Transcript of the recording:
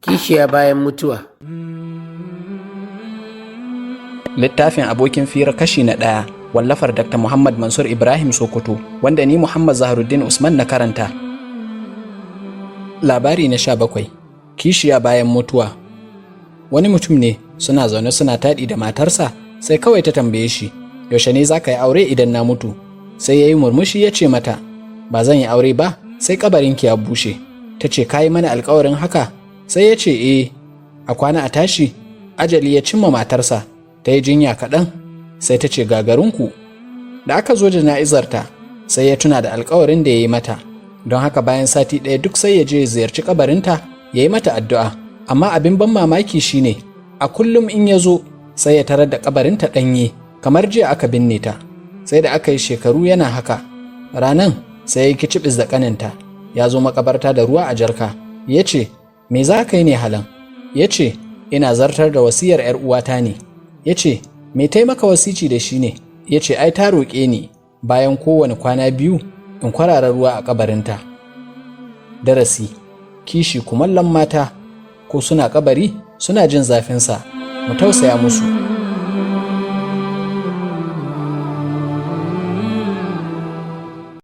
Kishiya bayan mutuwa. Littafin abokin fira kashi na 1 wallafar Dr. Muhammad Mansur Ibrahim Sokoto wanda ni Muhammad Zaharuddin Usman na karanta. Labari na 17. Kishiya bayan mutuwa. Wani mutum ne suna zaune suna taɗi da matarsa sai kawai ta tambaye shi, yaushe ne za ka yi aure idan na mutu? Sai ya yi murmushi ya ce mata, ba zan yi aure ba sai kabarinki ya bushe. Ta ce, ka yi mana alkawarin haka? Sai ya ce, a kwana a tashi ajali ya cimma matarsa, ta yi jinya kaɗan, sai ta ce gagarinku. Da aka zo jana'izarta sai ya tuna da alkawarin da ya yi mata, don haka bayan sati ɗaya duk sai ya je ya ziyarci kabarinta ya yi mata addu'a. Amma abin ban mamaki shine a kullum in ya zo sai ya tarar da kabarinta ɗanye kamar jiya aka binne ta. Sai da aka yi shekaru yana haka, ranan sai ya yi kicibis da ƙaninta, ya zo makabarta da ruwa a jarka. Ya ce, me za ka yi ne Halan? Ya ce, ina zartar da wasiyar 'yar uwata ne. Ya ce, me taimaka wasici da shi ne? Ya ce, ai ta roƙe ni bayan kowane kwana 2 in kwarara ruwa a kabarinta. Darasi, kishi kumallon mata, ko suna kabari suna jin zafinsa, mu tausaya musu.